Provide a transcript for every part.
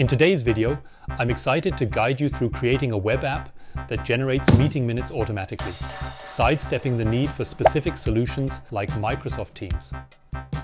In today's video, I'm excited to guide you through creating a web app that generates meeting minutes automatically, sidestepping the need for specific solutions like Microsoft Teams.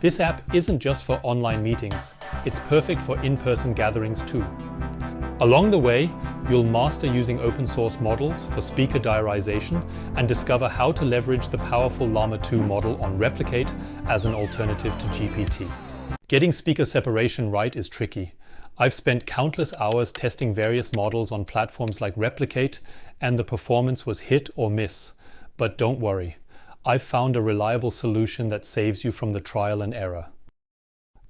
This app isn't just for online meetings, it's perfect for in-person gatherings too. Along the way, you'll master using open source models for speaker diarization and discover how to leverage the powerful Llama 2 model on Replicate as an alternative to GPT. Getting speaker separation right is tricky. I've spent countless hours testing various models on platforms like Replicate, and the performance was hit or miss. But don't worry, I've found a reliable solution that saves you from the trial and error.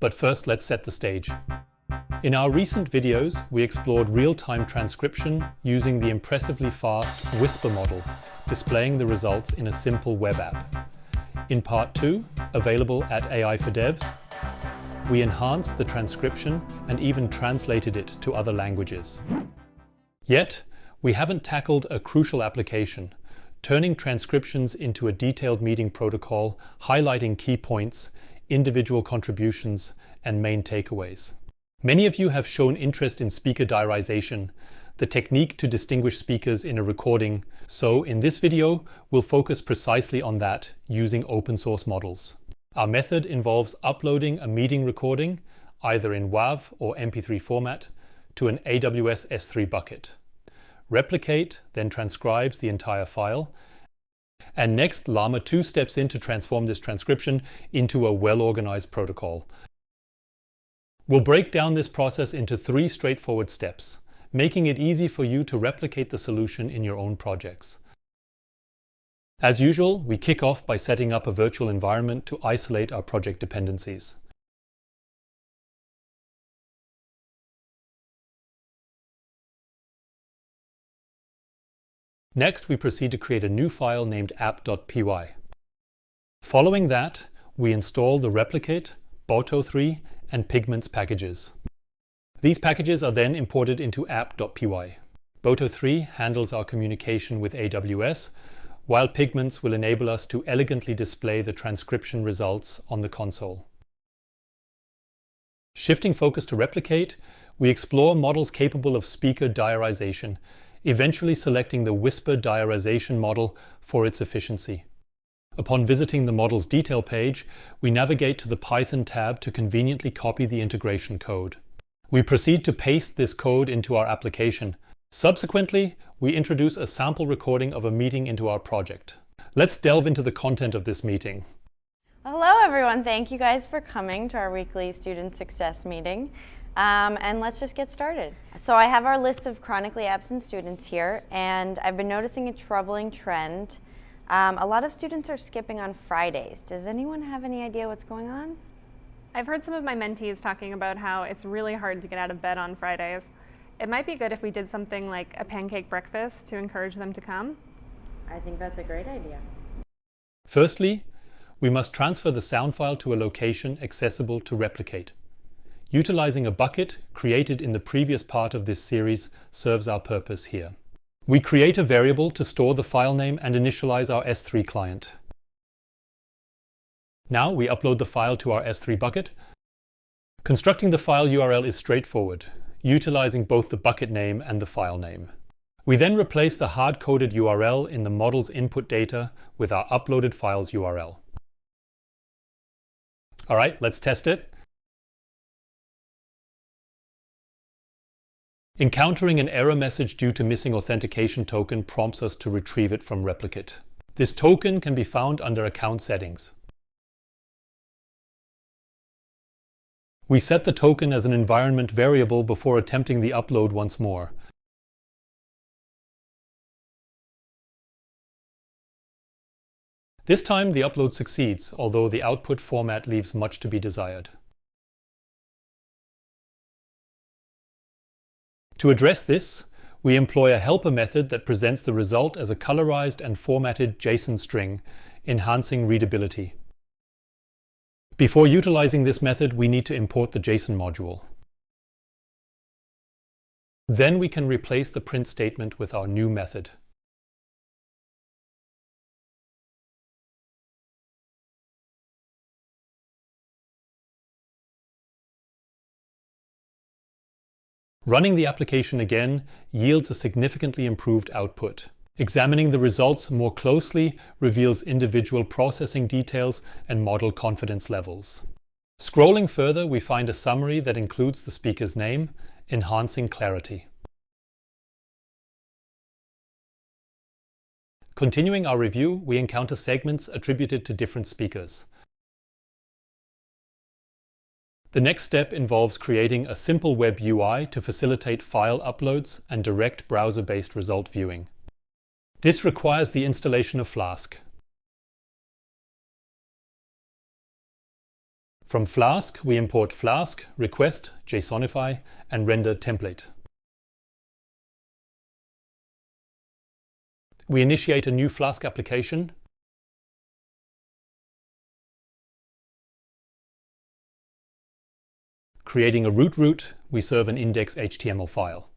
But first, let's set the stage. In our recent videos, we explored real-time transcription using the impressively fast Whisper model, displaying the results in a simple web app. In part 2, available at AI for Devs, we enhanced the transcription and even translated it to other languages. Yet, we haven't tackled a crucial application, turning transcriptions into a detailed meeting protocol, highlighting key points, individual contributions, and main takeaways. Many of you have shown interest in speaker diarization, the technique to distinguish speakers in a recording, so in this video, we'll focus precisely on that using open source models. Our method involves uploading a meeting recording, either in WAV or MP3 format, to an AWS S3 bucket. Replicate then transcribes the entire file, and next Llama 2 steps in to transform this transcription into a well-organized protocol. We'll break down this process into 3 straightforward steps, making it easy for you to replicate the solution in your own projects. As usual, we kick off by setting up a virtual environment to isolate our project dependencies. Next, we proceed to create a new file named app.py. Following that, we install the Replicate, Boto3, and Pigments packages. These packages are then imported into app.py. Boto3 handles our communication with AWS, while Pigments will enable us to elegantly display the transcription results on the console. Shifting focus to Replicate, we explore models capable of speaker diarization, eventually selecting the Whisper diarization model for its efficiency. Upon visiting the model's detail page, we navigate to the Python tab to conveniently copy the integration code. We proceed to paste this code into our application. Subsequently, we introduce a sample recording of a meeting into our project. Let's delve into the content of this meeting. Hello everyone, thank you guys for coming to our weekly student success meeting. And let's just get started. So I have our list of chronically absent students here, and I've been noticing a troubling trend. A lot of students are skipping on Fridays. Does anyone have any idea what's going on? I've heard some of my mentees talking about how it's really hard to get out of bed on Fridays. It might be good if we did something like a pancake breakfast to encourage them to come. I think that's a great idea. Firstly, we must transfer the sound file to a location accessible to Replicate. Utilizing a bucket created in the previous part of this series serves our purpose here. We create a variable to store the file name and initialize our S3 client. Now we upload the file to our S3 bucket. Constructing the file URL is straightforward, utilizing both the bucket name and the file name. We then replace the hard-coded URL in the model's input data with our uploaded file's URL. All right, let's test it. Encountering an error message due to missing authentication token prompts us to retrieve it from Replicate. This token can be found under Account Settings. We set the token as an environment variable before attempting the upload once more. This time the upload succeeds, although the output format leaves much to be desired. To address this, we employ a helper method that presents the result as a colorized and formatted JSON string, enhancing readability. Before utilizing this method, we need to import the JSON module. Then we can replace the print statement with our new method. Running the application again yields a significantly improved output. Examining the results more closely reveals individual processing details and model confidence levels. Scrolling further, we find a summary that includes the speaker's name, enhancing clarity. Continuing our review, we encounter segments attributed to different speakers. The next step involves creating a simple web UI to facilitate file uploads and direct browser-based result viewing. This requires the installation of Flask. From Flask, we import Flask, request, JSONify, and render template. We initiate a new Flask application. Creating a root, we serve an index HTML file.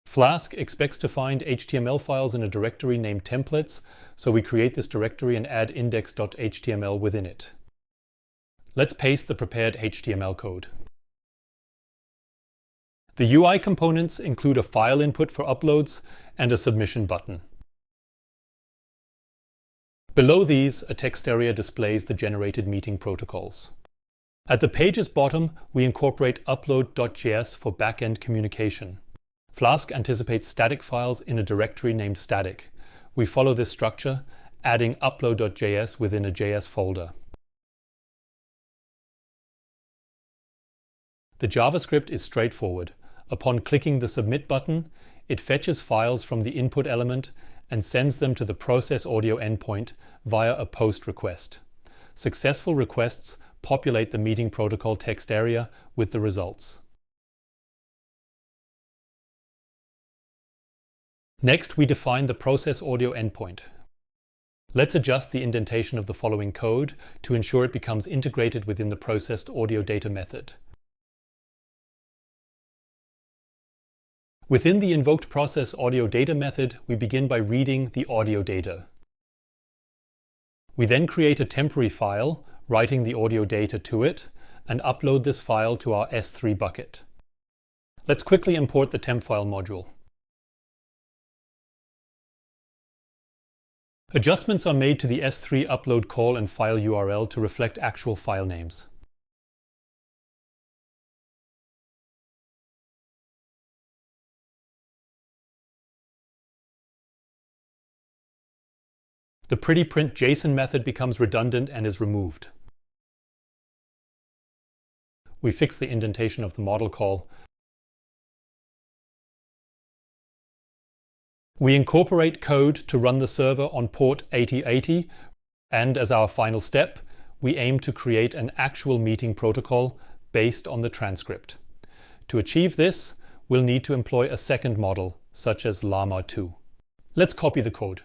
Flask expects to find HTML files in a directory named templates, so we create this directory and add index.html within it. Let's paste the prepared HTML code. The UI components include a file input for uploads and a submission button. Below these, a text area displays the generated meeting protocols. At the page's bottom, we incorporate upload.js for backend communication. Flask anticipates static files in a directory named static. We follow this structure, adding upload.js within a JS folder. The JavaScript is straightforward. Upon clicking the Submit button, it fetches files from the input element and sends them to the process audio endpoint via a POST request. Successful requests populate the meeting protocol text area with the results. Next, we define the process audio endpoint. Let's adjust the indentation of the following code to ensure it becomes integrated within the processed audio data method. Within the invoked process audio data method, we begin by reading the audio data. We then create a temporary file, writing the audio data to it, and upload this file to our S3 bucket. Let's quickly import the temp file module. Adjustments are made to the S3 upload call and file URL to reflect actual file names. The pretty print JSON method becomes redundant and is removed. We fix the indentation of the model call. We incorporate code to run the server on port 8080, and as our final step, we aim to create an actual meeting protocol based on the transcript. To achieve this, we'll need to employ a second model, such as Llama 2. Let's copy the code.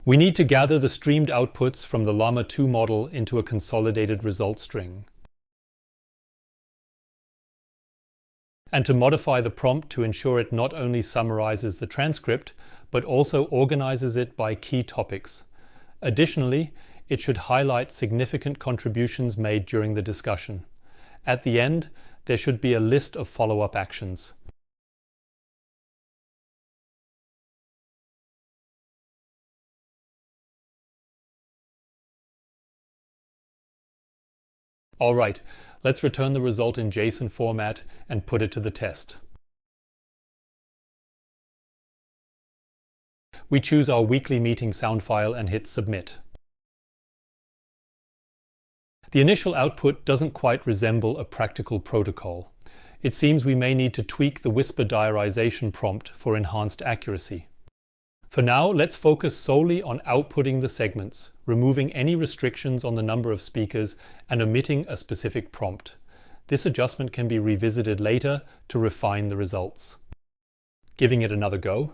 We need to gather the streamed outputs from the Llama 2 model into a consolidated result string. And to modify the prompt to ensure it not only summarizes the transcript, but also organizes it by key topics. Additionally, it should highlight significant contributions made during the discussion. At the end, there should be a list of follow-up actions. All right, let's return the result in JSON format and put it to the test. We choose our weekly meeting sound file and hit Submit. The initial output doesn't quite resemble a practical protocol. It seems we may need to tweak the Whisper Diarization prompt for enhanced accuracy. For now, let's focus solely on outputting the segments, removing any restrictions on the number of speakers and omitting a specific prompt. This adjustment can be revisited later to refine the results. Giving it another go.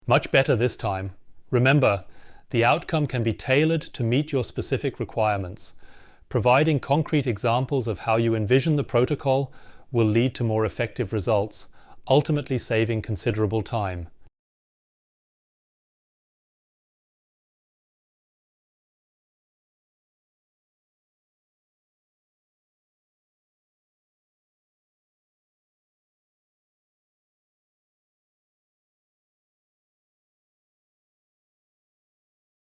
Much better this time. Remember, the outcome can be tailored to meet your specific requirements. Providing concrete examples of how you envision the protocol will lead to more effective results, ultimately saving considerable time.